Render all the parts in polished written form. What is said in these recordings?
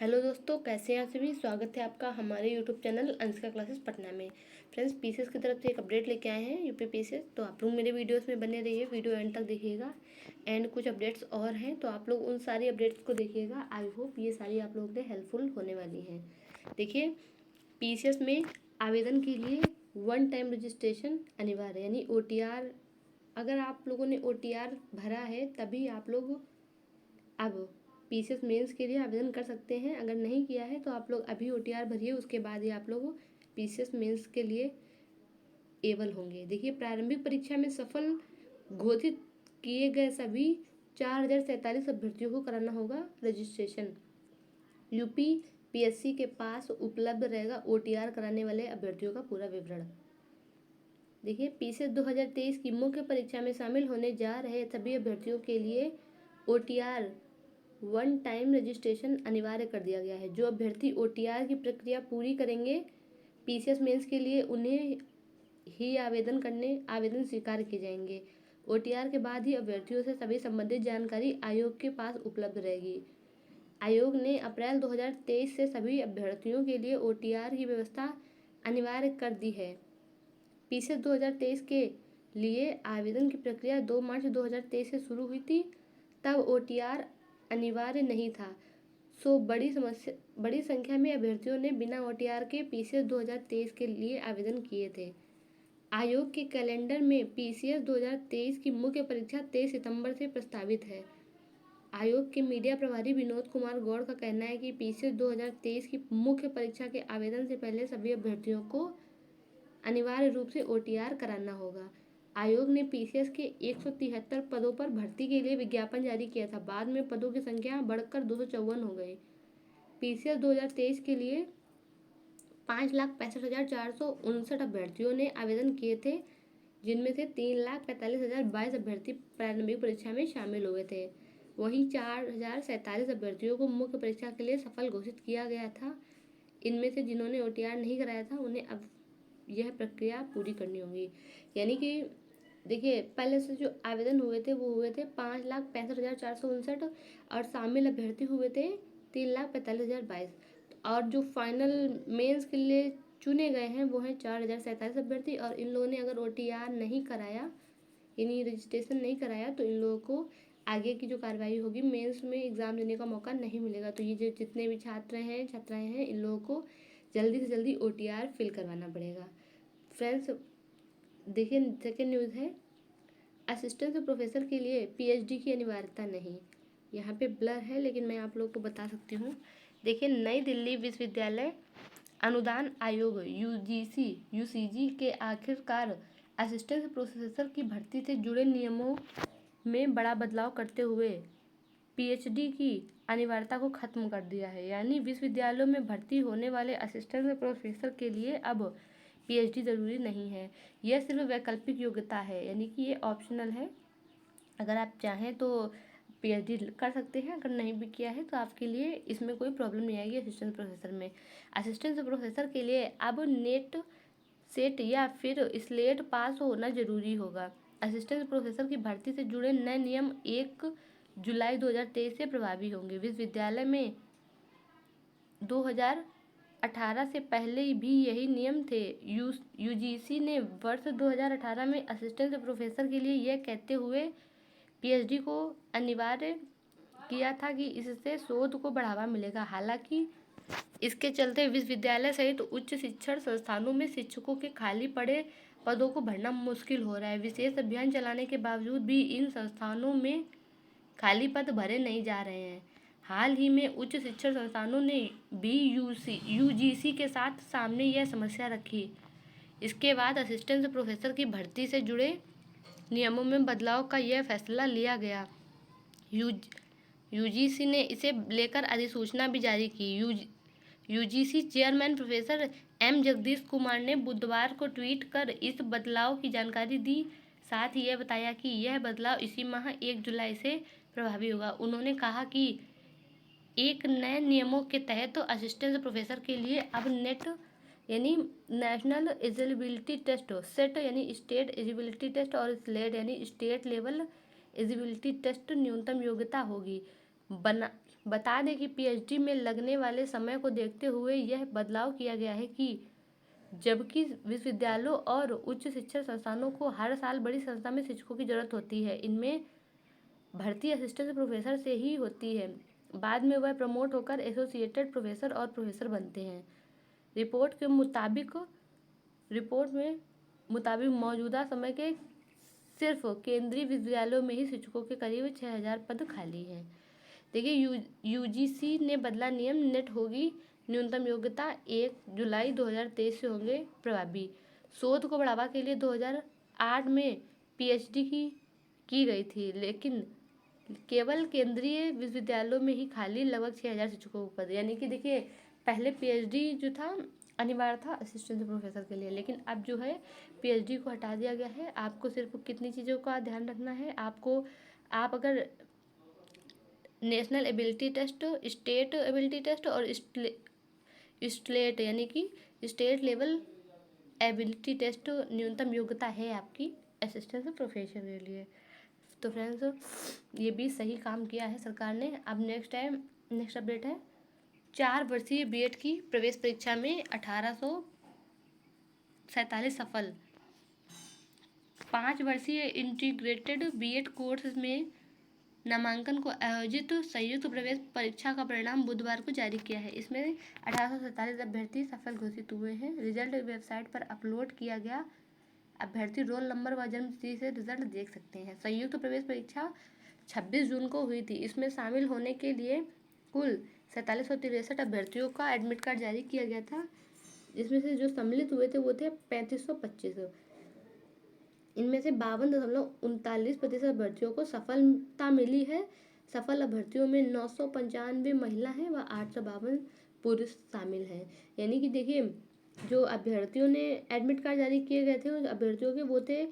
Hello दोस्तों, कैसे हैं आप सभी। स्वागत है आपका हमारे YouTube channel Anshika classes Patna में। फ्रेंड्स, पीसीएस की तरफ से एक अपडेट लेके आए हैं यूपी पीसीएस। तो आप लोग मेरे वीडियोस में बने रहिए, वीडियो एंड तक देखिएगा। एंड कुछ अपडेट्स और हैं तो आप लोग उन सारी अपडेट्स को देखिएगा। आई होप ये सारी आप लोगों के लिए हेल्पफुल होने वाली हैं। देखिए, पीसीएस में आवेदन के लिए वन टाइम रजिस्ट्रेशन अनिवार्य है, यानी OTR। अगर आप लोगों ने OTR भरा है तभी आप लोग अब पीसीएस मेंस के लिए आवेदन कर सकते हैं। अगर नहीं किया है तो आप लोग अभी OTR भरिए, उसके बाद ही आप लोग पीसीएस मेंस के लिए एबल होंगे। देखिए, प्रारंभिक परीक्षा में सफल घोषित किए गए सभी 4047 अभ्यर्थियों को कराना होगा रजिस्ट्रेशन। यूपी पीएससी के पास उपलब्ध रहेगा OTR कराने वाले अभ्यर्थियों का पूरा विवरण। देखिए, पीसीएस 2023 की मुख्य परीक्षा में शामिल होने जा रहे सभी अभ्यर्थियों के लिए OTR वन टाइम रजिस्ट्रेशन अनिवार्य कर दिया गया है। जो अभ्यर्थी OTR की प्रक्रिया पूरी करेंगे, पीसीएस मेंस के लिए उन्हें ही आवेदन स्वीकार किए जाएंगे। OTR के बाद ही अभ्यर्थियों से सभी संबंधित जानकारी आयोग के पास उपलब्ध रहेगी। आयोग ने अप्रैल 2023 से सभी अभ्यर्थियों के लिए OTR की व्यवस्था अनिवार्य कर दी है। पीसीएस 2023 के लिए आवेदन की प्रक्रिया 2 मार्च 2023 से शुरू हुई थी। तब OTR अनिवार्य नहीं था, सो बड़ी संख्या में अभ्यर्थियों ने बिना OTR के पीसीएस 2023 के लिए आवेदन किए थे। आयोग के कैलेंडर में पीसीएस 2023 की मुख्य परीक्षा 23 सितंबर से प्रस्तावित है। आयोग के मीडिया प्रभारी विनोद कुमार गौड़ का कहना है कि पीसीएस 2023 की मुख्य परीक्षा के आवेदन से पहले सभी अभ्यर्थियों को अनिवार्य रूप से OTR कराना होगा। आयोग ने पीसीएस के 173 पदों पर भर्ती के लिए विज्ञापन जारी किया था। बाद में पदों की संख्या बढ़कर 254 हो गई। पीसीएस 2023 के लिए 5,65,459 अभ्यर्थियों ने आवेदन किए थे, जिनमें से 3,45,022 अभ्यर्थी प्रारंभिक परीक्षा में शामिल हुए थे। वहीं 4,047 अभ्यर्थियों को मुख्य परीक्षा के लिए सफल घोषित किया गया था। इनमें से जिन्होंने OTR नहीं कराया था उन्हें अब यह प्रक्रिया पूरी करनी होगी। यानी कि देखिए, पहले से जो आवेदन हुए थे वो हुए थे 5,65,459 और शामिल अभ्यर्थी हुए थे 3,45,022। और जो फाइनल मेंस के लिए चुने गए हैं वो हैं 4,047 अभ्यर्थी। और इन लोगों ने अगर OTR नहीं कराया, यानी रजिस्ट्रेशन नहीं कराया, तो इन लोगों को आगे की जो कार्रवाई होगी, मेंस में एग्ज़ाम देने का मौका नहीं मिलेगा। तो ये जो जितने भी छात्राएं हैं, इन लोगों को जल्दी से जल्दी OTR फिल करवाना पड़ेगा। फ्रेंड्स, देखिए, सेकेंड न्यूज़ है, असिस्टेंट प्रोफेसर के लिए PhD की अनिवार्यता नहीं। यहाँ पे ब्लर है लेकिन मैं आप लोगों को बता सकती हूँ। देखिए, नई दिल्ली विश्वविद्यालय अनुदान आयोग UCG के आखिरकार असिस्टेंट प्रोफेसर की भर्ती से जुड़े नियमों में बड़ा बदलाव करते हुए PhD की अनिवार्यता को खत्म कर दिया है। यानी विश्वविद्यालयों में भर्ती होने वाले असिस्टेंट प्रोफेसर के लिए अब PhD ज़रूरी नहीं है। यह सिर्फ वैकल्पिक योग्यता है, यानी कि ये ऑप्शनल है। अगर आप चाहें तो PhD कर सकते हैं, अगर नहीं भी किया है तो आपके लिए इसमें कोई प्रॉब्लम नहीं आएगी। असिस्टेंट प्रोफेसर में असिस्टेंट प्रोफेसर के लिए अब नेट सेट या फिर स्लेट पास होना जरूरी होगा। असिस्टेंट प्रोफेसर की भर्ती से जुड़े नए नियम 1 जुलाई 2023 से प्रभावी होंगे। विश्वविद्यालय में 2018 से पहले भी यही नियम थे। UGC ने वर्ष 2018 में असिस्टेंट प्रोफेसर के लिए यह कहते हुए PhD को अनिवार्य किया था कि इससे शोध को बढ़ावा मिलेगा। हालांकि इसके चलते विश्वविद्यालय सहित उच्च शिक्षण संस्थानों में शिक्षकों के खाली पड़े पदों को भरना मुश्किल हो रहा है। विशेष अभियान चलाने के बावजूद भी इन संस्थानों में खाली पद भरे नहीं जा रहे हैं। हाल ही में उच्च शिक्षण संस्थानों ने भी UGC के साथ सामने यह समस्या रखी। इसके बाद असिस्टेंट प्रोफेसर की भर्ती से जुड़े नियमों में बदलाव का यह फैसला लिया गया। UGC ने इसे लेकर अधिसूचना भी जारी की। UGC chairman professor M Jagdish Kumar ने बुधवार को ट्वीट कर इस बदलाव की जानकारी दी। साथ ही यह बताया कि यह बदलाव इसी माह 1 जुलाई से प्रभावी होगा। उन्होंने कहा कि एक नए नियमों के तहत तो असिस्टेंट प्रोफेसर के लिए अब नेट यानी नेशनल एलिजिबिलिटी टेस्ट, सेट यानी स्टेट एलिजिबिलिटी टेस्ट, और स्लेट यानी स्टेट लेवल एलिजिबिलिटी टेस्ट न्यूनतम योग्यता होगी। बता दें कि पीएचडी में लगने वाले समय को देखते हुए यह बदलाव किया गया है कि जबकि विश्वविद्यालयों और उच्च शिक्षा संस्थानों को हर साल बड़ी संख्या में शिक्षकों की जरूरत होती है, इनमें भर्ती असिस्टेंट प्रोफेसर से ही होती है। बाद में वह प्रमोट होकर एसोसिएटेड प्रोफेसर और प्रोफेसर बनते हैं। रिपोर्ट में मुताबिक मौजूदा समय के सिर्फ केंद्रीय विश्वविद्यालयों में ही शिक्षकों के करीब 6000 पद खाली हैं। देखिए, यूजीसी ने बदला नियम, नेट होगी न्यूनतम योग्यता, 1 जुलाई 2023 से होंगे प्रभावी। शोध को बढ़ावा के लिए 2008 में पीएचडी की गई थी, लेकिन केवल केंद्रीय विश्वविद्यालयों में ही खाली लगभग 6000 शिक्षकों के पद। यानी कि देखिए, पहले पीएचडी जो था अनिवार्य था असिस्टेंट प्रोफेसर के लिए, लेकिन अब जो है पीएचडी को हटा दिया गया है। आपको सिर्फ कितनी चीज़ों का ध्यान रखना है, आप अगर national ability test, state ability test और स्टेट यानी कि स्टेट लेवल एबिलिटी टेस्ट न्यूनतम योग्यता है आपकी असिस्टेंट प्रोफेसर के लिए। तो फ्रेंड्स, ये भी सही काम किया है सरकार ने। अब नेक्स्ट अपडेट है 4 वर्षीय बीएड की प्रवेश परीक्षा में 1847 सफल। 5 वर्षीय इंटीग्रेटेड बीएड कोर्स में नामांकन को आयोजित संयुक्त प्रवेश परीक्षा का परिणाम बुधवार को जारी किया है। इसमें 1847 अभ्यर्थी सफल घोषित हुए हैं। रिजल्ट वेबसाइट पर अपलोड किया गया। अभ्यर्थी रोल नंबर व जन्म तिथि से रिजल्ट देख सकते हैं। संयुक्त प्रवेश परीक्षा 26 जून को हुई थी। इसमें शामिल होने के लिए कुल 4763 अभ्यर्थियों का एडमिट कार्ड जारी किया गया था, जिसमें से जो सम्मिलित हुए थे वो थे 3525। इनमें से 52.39% अभ्यर्थियों को सफलता मिली है। सफल अभ्यर्थियों में 995 महिला हैं व 852 पुरुष शामिल हैं। यानी कि देखिए, जो अभ्यर्थियों ने एडमिट कार्ड जारी किए गए थे उस अभ्यर्थियों के वो थे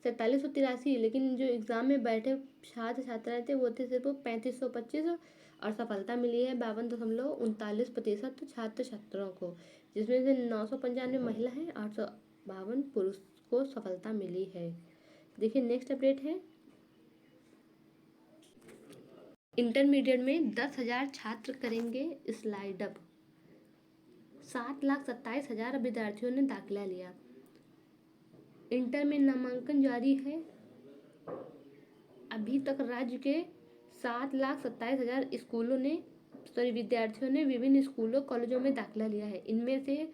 4783, लेकिन जो एग्ज़ाम में बैठे छात्र छात्राएँ थे वो थे सिर्फ 3525 और सफलता मिली है 52.39% छात्र छात्राओं को, जिसमें से 995 महिला हैं, 852 पुरुष को सफलता मिली है। देखिए, नेक्स्ट अपडेट है इंटरमीडिएट में 10,000 छात्र करेंगे स्लाइड अप। 7,27,000 विद्यार्थियों ने दाखिला लिया। इंटर में नामांकन जारी है। अभी तक राज्य के 7,27,000 विद्यार्थियों ने विभिन्न स्कूलों कॉलेजों में दाखिला लिया है। इनमें से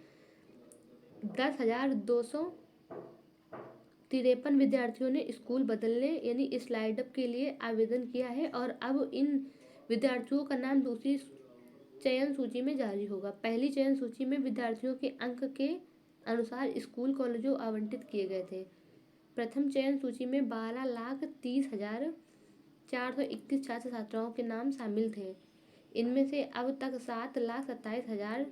10,253 विद्यार्थियों ने स्कूल बदलने यानी स्लाइड अप के लिए आवेदन किया है और अब इन विद्यार्थियों का नाम दूसरी चयन सूची में जारी होगा। पहली चयन सूची में विद्यार्थियों के अंक के अनुसार स्कूल कॉलेजों आवंटित किए गए थे। प्रथम चयन सूची में 12,30,431 छात्र छात्राओं के नाम शामिल थे। इनमें से अब तक 7,27,000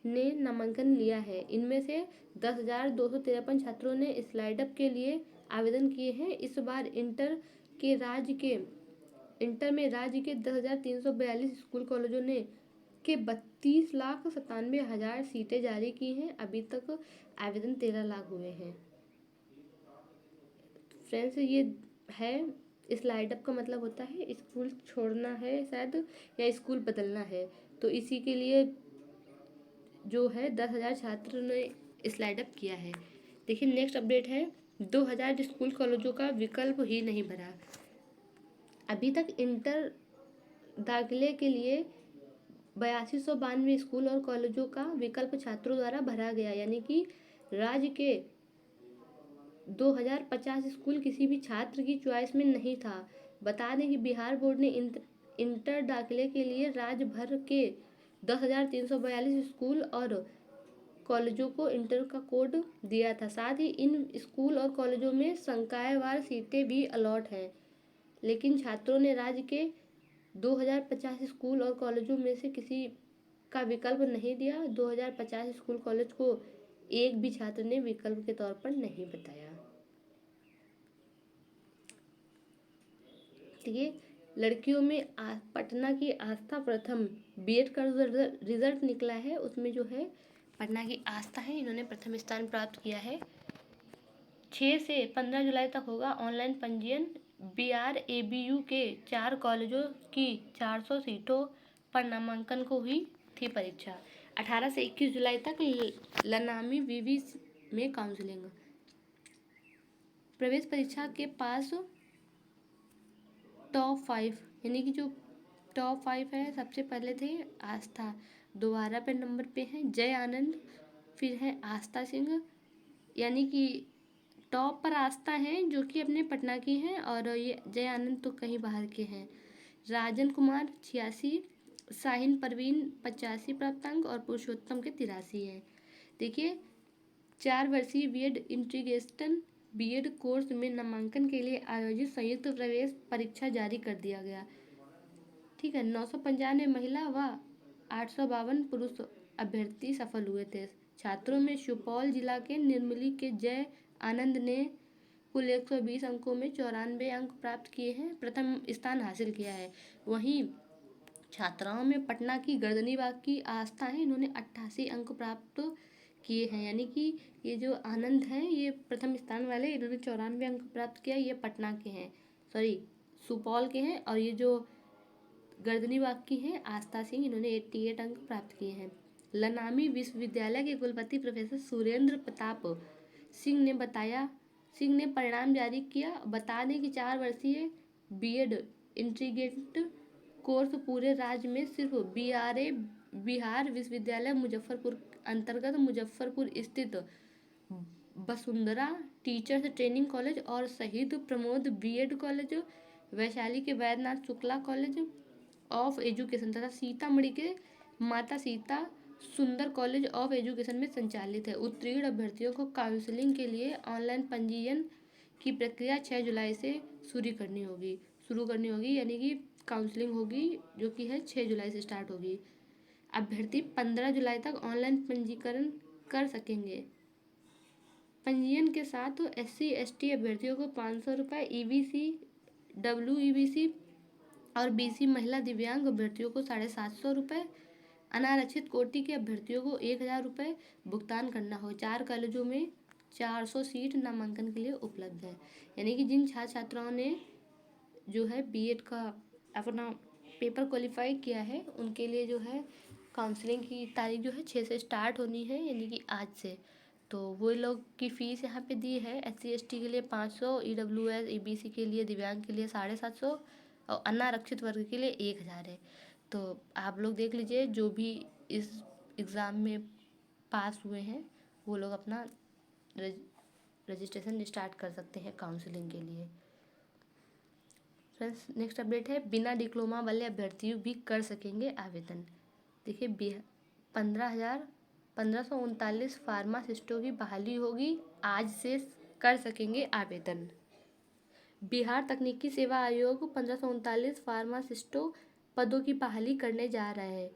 ने नामांकन लिया है। इनमें से 10,253 छात्रों ने स्लाइड अप के लिए आवेदन किए हैं। इस बार इंटर में राज्य के 10,342 स्कूल कॉलेजों ने के 32,97,000 सीटें जारी की हैं। अभी तक आवेदन 13 लाख हुए हैं। फ्रेंड्स, ये है स्लाइड अप का मतलब होता है स्कूल छोड़ना है शायद या स्कूल बदलना है, तो इसी के लिए जो है 10,000 छात्र ने स्लाइड अप किया है। देखिए, नेक्स्ट अपडेट है 2,000 स्कूल कॉलेजों का विकल्प ही नहीं भरा। अभी तक इंटर दाखिले के लिए 8292 स्कूल और कॉलेजों का विकल्प छात्रों द्वारा भरा गया, यानी कि राज्य के 2050 स्कूल किसी भी छात्र की चॉइस में नहीं था। बता दें कि बिहार बोर्ड ने इंटर दाखिले के लिए राज्य भर के 10,342 स्कूल और कॉलेजों को इंटर का कोड दिया था। साथ ही इन स्कूल और कॉलेजों में संकायवार सीटें भी अलॉट हैं, लेकिन छात्रों ने राज्य के 2050 स्कूल और कॉलेजों में से किसी का विकल्प नहीं दिया। 2050 स्कूल कॉलेज को एक भी छात्र ने विकल्प के तौर पर नहीं बताया। ये लड़कियों में पटना की आस्था प्रथम बीएड का रिजल्ट निकला है। उसमें जो है पटना की आस्था है, इन्होंने प्रथम स्थान प्राप्त किया है। 6 से 15 जुलाई तक होगा ऑनलाइन पंजीयन। BRABU के 4 कॉलेजों की 400 सीटों पर नामांकन को हुई थी परीक्षा। 18 से 21 जुलाई तक लनामी वीवी में काउंसलिंग। प्रवेश परीक्षा के पास टॉप 5 यानी कि जो टॉप 5 है, सबसे पहले थे आस्था, दोबारा पे नंबर पे है जय आनंद, फिर है आस्था सिंह, यानी कि टॉप पर आस्था है जो कि अपने पटना की हैं, और ये जय आनंद तो कहीं बाहर के हैं। राजन कुमार 86, शाहीन परवीन 85 प्राप्तांक और पुरुषोत्तम के 83 हैं। देखिए 4 वर्षीय बीएड इंटीग्रेटेड बीएड कोर्स में नामांकन के लिए आयोजित संयुक्त प्रवेश परीक्षा जारी कर दिया गया। ठीक है, 995 महिला व 852 पुरुष अभ्यर्थी सफल हुए थे। छात्रों में सुपौल जिला के निर्मली के जय आनंद ने कुल 120 अंकों में 94 अंक प्राप्त किए हैं, प्रथम स्थान हासिल किया है। वहीं छात्राओं में पटना की गर्दनीबाग की आस्था है, इन्होंने 88 अंक प्राप्त किए हैं, यानी कि ये जो आनंद हैं ये प्रथम स्थान वाले, इन्होंने 94 अंक प्राप्त किया, ये पटना के हैं, सॉरी सुपौल के हैं। और ये जो गर्दनीबाग की हैं आस्था सिंह, इन्होंने 88 अंक प्राप्त किए हैं। लनामी विश्वविद्यालय के कुलपति प्रोफेसर सुरेंद्र प्रताप सिंह ने परिणाम जारी किया। बता दें कि 4 वर्षीय बीएड इंटीग्रेटेड कोर्स पूरे राज्य में सिर्फ बिहार विश्वविद्यालय मुजफ्फरपुर अंतर्गत मुजफ्फरपुर स्थित वसुंधरा टीचर्स ट्रेनिंग कॉलेज और शहीद प्रमोद बीएड कॉलेज, वैशाली के Vaidyanath Shukla college of education तथा सीतामढ़ी के माता सीता सुंदर कॉलेज ऑफ एजुकेशन में संचालित है। उत्तीर्ण अभ्यर्थियों को काउंसलिंग के लिए ऑनलाइन पंजीयन की प्रक्रिया 6 जुलाई से शुरू करनी होगी, यानी कि काउंसलिंग होगी जो कि है 6 जुलाई से स्टार्ट होगी। अभ्यर्थी 15 जुलाई तक ऑनलाइन पंजीकरण कर सकेंगे। पंजीयन के साथ SC/ST अभ्यर्थियों को 500 रुपये, EBC WEBC और BC महिला दिव्यांग अभ्यर्थियों को 750 रुपये, अनारक्षित कोटि के अभ्यर्थियों को 1000 रुपये भुगतान करना हो। 4 कॉलेजों में 400 सीट नामांकन के लिए उपलब्ध है, यानी कि जिन छात्र छात्राओं ने जो है बीएड का अपना पेपर क्वालिफाई किया है उनके लिए जो है काउंसलिंग की तारीख जो है 6 से स्टार्ट होनी है, यानी कि आज से। तो वो लोग की फ़ीस यहाँ पे दी है, SC/ST के लिए 500, EWS EBC के लिए दिव्यांग के लिए 750 और अनारक्षित वर्ग के लिए 1000 है। तो आप लोग देख लीजिए, जो भी इस एग्ज़ाम में पास हुए हैं वो लोग अपना रजिस्ट्रेशन स्टार्ट कर सकते हैं काउंसलिंग के लिए। फ्रेंड्स, नेक्स्ट अपडेट है, बिना डिप्लोमा वाले अभ्यर्थी भी कर सकेंगे आवेदन। देखिए 15,339 फार्मासिस्टों की बहाली होगी, आज से कर सकेंगे आवेदन। बिहार तकनीकी सेवा आयोग 1539 फार्मासिस्टों पदों की बहाली करने जा रहा है।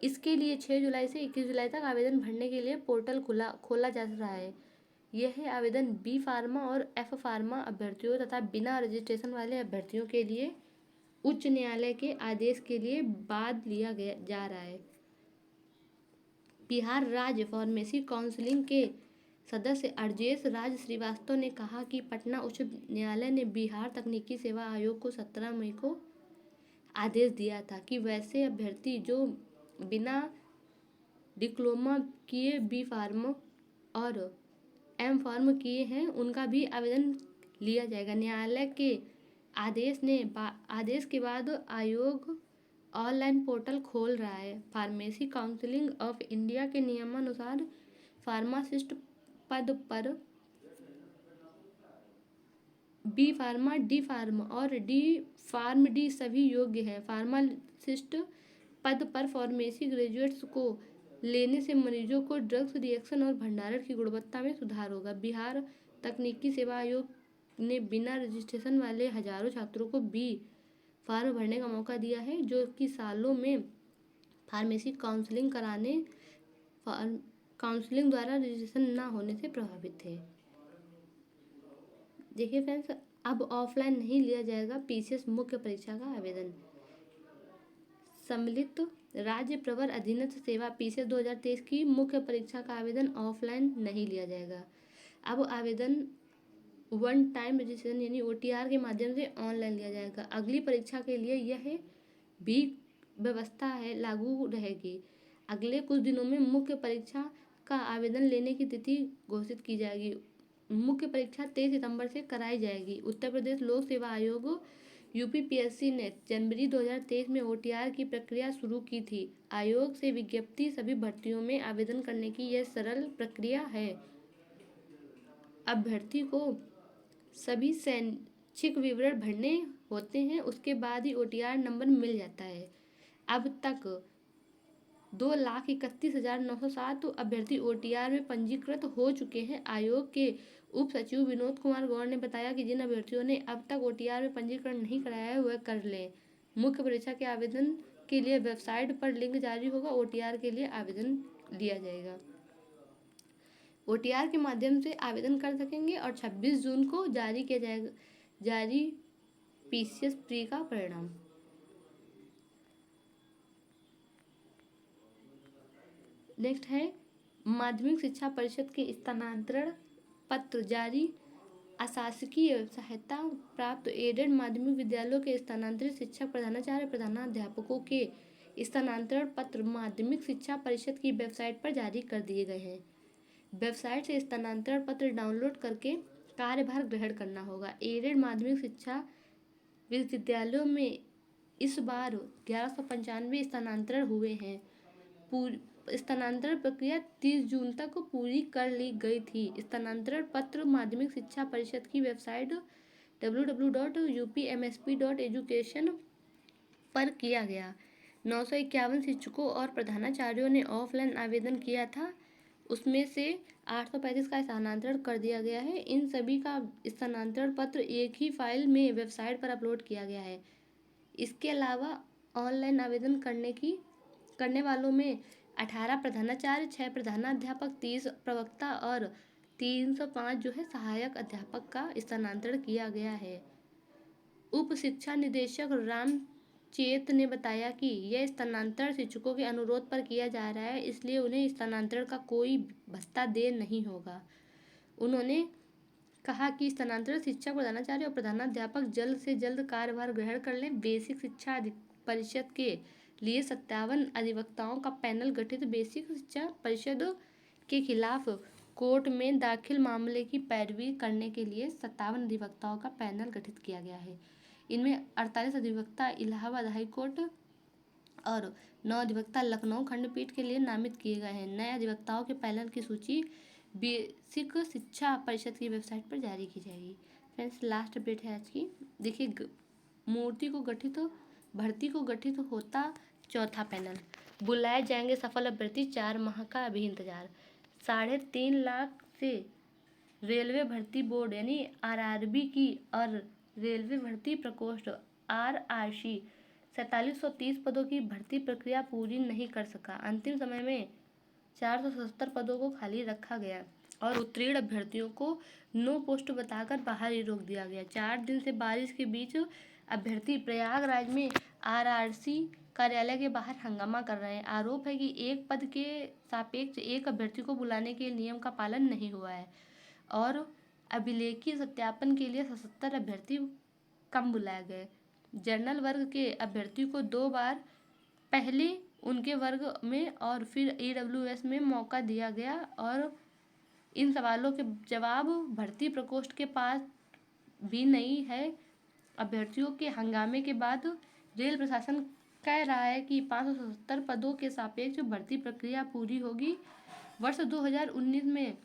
इसके लिए 6 जुलाई से 21 जुलाई तक आवेदन भरने के लिए पोर्टल खोला जा रहा है। यह है आवेदन B फार्मा और F फार्मा अभ्यर्थियों तथा बिना रजिस्ट्रेशन वाले अभ्यर्थियों के लिए उच्च न्यायालय के आदेश के लिए बाद लिया जा रहा है। बिहार राज्य फार्मेसी काउंसिलिंग के सदस्य अर्जेश राज श्रीवास्तव ने कहा कि पटना उच्च न्यायालय ने बिहार तकनीकी सेवा आयोग को 17 मई को आदेश दिया था कि वैसे अभ्यर्थी जो बिना डिप्लोमा किए B फार्म और M फार्म किए हैं उनका भी आवेदन लिया जाएगा। न्यायालय के आदेश के बाद आयोग ऑनलाइन पोर्टल खोल रहा है। फार्मेसी काउंसिलिंग ऑफ इंडिया के नियमानुसार फार्मासिस्ट पद पर B फार्मा, D फार्मा और D फार्म D सभी योग्य हैं। फार्मासिस्ट पद पर फार्मेसी ग्रेजुएट्स को लेने से मरीजों को ड्रग्स रिएक्शन और भंडारण की गुणवत्ता में सुधार होगा। बिहार तकनीकी सेवा आयोग ने बिना रजिस्ट्रेशन वाले हजारों छात्रों को B फार्म भरने का मौका दिया है, जो कि सालों में फार्मेसी काउंसलिंग द्वारा रजिस्ट्रेशन न होने से प्रभावित थे। देखिए फ्रेंड्स, अब ऑफलाइन नहीं लिया जाएगा PCS मुख्य परीक्षा का आवेदन। सम्मिलित राज्य प्रवर अधीनस्थ सेवा PCS 2023 की मुख्य परीक्षा का आवेदन ऑफलाइन नहीं लिया जाएगा। अब आवेदन वन टाइम रजिस्ट्रेशन यानी OTR के माध्यम से ऑनलाइन लिया जाएगा। अगली परीक्षा के लिए यह B व्यवस्था है लागू रहेगी। अगले कुछ दिनों में मुख्य परीक्षा का आवेदन लेने की तिथि घोषित की जाएगी। मुख्य परीक्षा 23 सितंबर से कराई जाएगी। उत्तर प्रदेश लोक सेवा आयोग यूपीपीएससी ने जनवरी 2023 में ओटीआर की प्रक्रिया शुरू की थी। आयोग से विज्ञप्ति सभी भर्तियों में आवेदन करने की यह सरल प्रक्रिया है। अभ्यर्थी को सभी शैक्षिक विवरण भरने होते हैं, उसके बाद ही ओटीआर नंबर मिल जाता है। अब तक 2,31,907 अभ्यर्थी ओटीआर में पंजीकृत हो चुके हैं। आयोग के उप सचिव विनोद कुमार गौड़ ने बताया कि जिन अभ्यर्थियों ने अब तक ओटीआर में पंजीकरण नहीं कराया है वह कर लें। मुख्य परीक्षा के आवेदन के लिए वेबसाइट पर लिंक जारी होगा। ओटीआर के लिए आवेदन लिया जाएगा। ओटीआर के माध्यम से आवेदन कर सकेंगे और 26 जून को जारी किया जाएगा पीसीएस प्री का परिणाम। नेक्स्ट है माध्यमिक शिक्षा परिषद के स्थानांतरण पत्र जारी। अशासकीय सहायता प्राप्त एडेड माध्यमिक विद्यालयों के स्थानांतरित शिक्षक प्रधानाचार्य प्रधानाध्यापकों के स्थानांतरण पत्र माध्यमिक शिक्षा परिषद की वेबसाइट पर जारी कर दिए गए हैं। वेबसाइट से स्थानांतरण पत्र डाउनलोड करके कार्यभार ग्रहण करना होगा। एडेड माध्यमिक शिक्षा विद्यालयों में इस बार 1195 स्थानांतरण हुए हैं। स्थानांतरण प्रक्रिया 30 जून तक पूरी कर ली गई थी। स्थानांतरण पत्र माध्यमिक शिक्षा परिषद की वेबसाइट www.upmsp.education पर किया गया। 951 शिक्षकों और प्रधानाचार्यों ने ऑफलाइन आवेदन किया था, उसमें से 835 का स्थानांतरण कर दिया गया है। इन सभी का स्थानांतरण पत्र एक ही फाइल में वेबसाइट पर अपलोड किया गया है। इसके अलावा ऑनलाइन आवेदन करने वालों में 18 प्रधानाचार्य, 6 प्रधानाध्यापक, 30 प्रवक्ता और 305 जो है सहायक अध्यापक का स्थानांतरण किया गया है। उप शिक्षा निदेशक रामचेत ने बताया कि यह स्थानांतरण शिक्षकों के अनुरोध पर किया जा रहा है, इसलिए उन्हें स्थानांतरण का कोई भत्ता देय नहीं होगा। उन्होंने कहा कि स्थानांतरण शिक्षक प्रधानाचार्य और प्रधानाध्यापक जल्द से जल्द कार्यभार ग्रहण कर लें। बेसिक शिक्षा परिषद के लिए 57 अधिवक्ताओं का पैनल गठित। बेसिक शिक्षा परिषद के खिलाफ कोर्ट में दाखिल मामले की पैरवी करने के लिए 57 अधिवक्ताओं का पैनल गठित किया गया है। इनमें 48 अधिवक्ता इलाहाबाद हाई कोर्ट और 9 अधिवक्ता लखनऊ खंडपीठ के लिए नामित किए गए हैं। नए अधिवक्ताओं के पैनल की सूची बेसिक शिक्षा परिषद की वेबसाइट पर जारी की जाएगी। फ्रेंड्स, लास्ट अपडेट है आज की। देखिए, भर्ती को गठित होता चौथा पैनल। बुलाए जाएंगे सफल अभ्यर्थी, 4 माह का अभी इंतजार। 3.5 लाख से रेलवे भर्ती बोर्ड यानी आरआरबी की और रेलवे भर्ती प्रकोष्ठ आरआरसी 4730 पदों की भर्ती प्रक्रिया पूरी नहीं कर सका। अंतिम समय में 477 पदों को खाली रखा गया और उत्तीर्ण अभ्यर्थियों को 9 पोस्ट बताकर बाहर ही रोक दिया गया। 4 दिन से बारिश के बीच अभ्यर्थी प्रयागराज में आरआरसी कार्यालय के बाहर हंगामा कर रहे हैं। आरोप है कि एक पद के सापेक्ष एक अभ्यर्थी को बुलाने के नियम का पालन नहीं हुआ है और अभिलेखीय सत्यापन के लिए 77 अभ्यर्थी कम बुलाए गए। जनरल वर्ग के अभ्यर्थी को 2 बार पहले उनके वर्ग में और फिर ईडब्ल्यूएस में मौका दिया गया और इन सवालों के जवाब भर्ती प्रकोष्ठ के पास भी नहीं है। अभ्यर्थियों के हंगामे के बाद रेल प्रशासन कह रहा है कि 577 पदों के सापेक्ष भर्ती प्रक्रिया पूरी होगी। वर्ष 2019 में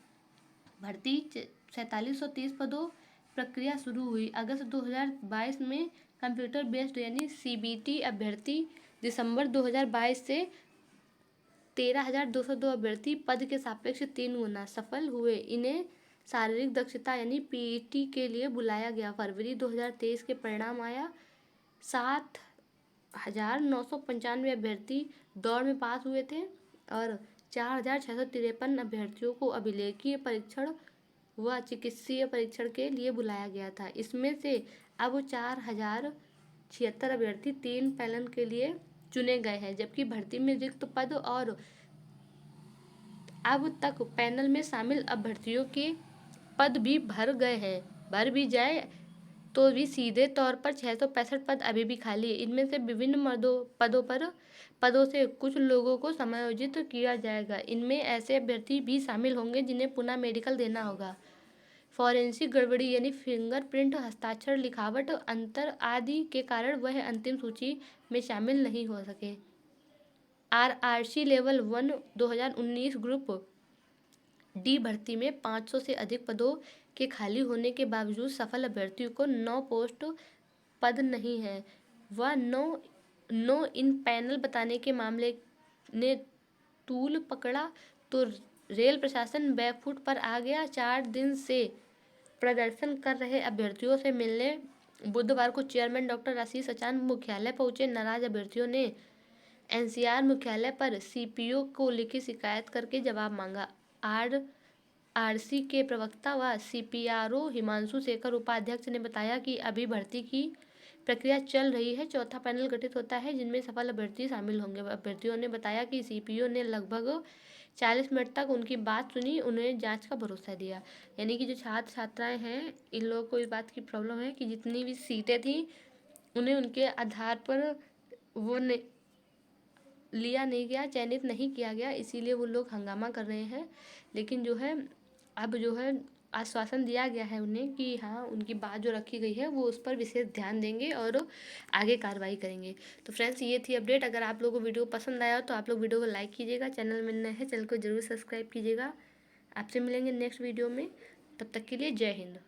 भर्ती 4730 पदों प्रक्रिया शुरू हुई। अगस्त 2022 में कंप्यूटर बेस्ड यानी सीबीटी अभ्यर्थी, दिसंबर 2022 से 13,202 अभ्यर्थी पद के सापेक्ष 3 गुना सफल हुए। इन्हें शारीरिक दक्षता यानी पीईटी के लिए बुलाया गया। फरवरी 2023 के परिणाम आया। 7,995 अभ्यर्थी दौड़ में पास हुए थे और 4,653 अभ्यर्थियों को अभिलेखीय परीक्षण व चिकित्सीय परीक्षण के लिए बुलाया गया था। इसमें से अब 4,076 अभ्यर्थी 3 पैनल के लिए चुने गए हैं, जबकि भर्ती में रिक्त पद और अब तक पैनल में शामिल अभ्यर्थियों के पद भी भर गए हैं। भर भी जाए तो भी सीधे तौर पर 665 पद अभी भी खाली है। इनमें से विभिन्न पदों से कुछ लोगों को समायोजित किया जाएगा। इनमें ऐसे अभ्यर्थी भी शामिल होंगे जिन्हें पुनः मेडिकल देना होगा। फॉरेंसिक गड़बड़ी यानी फिंगरप्रिंट, हस्ताक्षर, लिखावट अंतर आदि के कारण वह अंतिम सूची में शामिल नहीं हो सके। RRC लेवल 1 2019 ग्रुप डी भर्ती में 500 से अधिक पदों के खाली होने के बावजूद सफल अभ्यर्थियों को 9 पोस्ट पद नहीं है। वह नो इन पैनल बताने के मामले ने तूल पकड़ा तो रेल प्रशासन बैकफुट पर आ गया। 4 दिन से प्रदर्शन कर रहे अभ्यर्थियों से मिलने बुधवार को चेयरमैन डॉक्टर आशीष आचार्य मुख्यालय पहुंचे। नाराज अभ्यर्थियों ने NCR मुख्यालय पर CPO को लिखी शिकायत करके जवाब मांगा। RRC के प्रवक्ता व CPRO हिमांशु शेखर उपाध्यक्ष ने बताया कि अभी भर्ती की प्रक्रिया चल रही है। चौथा पैनल गठित होता है जिनमें सफल अभ्यर्थी शामिल होंगे। अभ्यर्थियों ने बताया कि CPO ने लगभग 40 मिनट तक उनकी बात सुनी, उन्हें जांच का भरोसा दिया। यानी कि जो छात्र छात्राएं हैं, इन लोगों को इस बात की प्रॉब्लम है कि जितनी भी सीटें थी उन्हें उनके आधार पर वो लिया नहीं गया, चयनित नहीं किया गया, इसीलिए वो लोग हंगामा कर रहे हैं। लेकिन जो है अब जो है आश्वासन दिया गया है उन्हें कि हाँ, उनकी बात जो रखी गई है वो उस पर विशेष ध्यान देंगे और आगे कार्रवाई करेंगे। तो फ्रेंड्स, ये थी अपडेट। अगर आप लोगों को वीडियो पसंद आया हो तो आप लोग वीडियो को लाइक कीजिएगा, चैनल में नए हैं चैनल को जरूर सब्सक्राइब कीजिएगा। आपसे मिलेंगे नेक्स्ट वीडियो में, तब तक के लिए जय हिंद।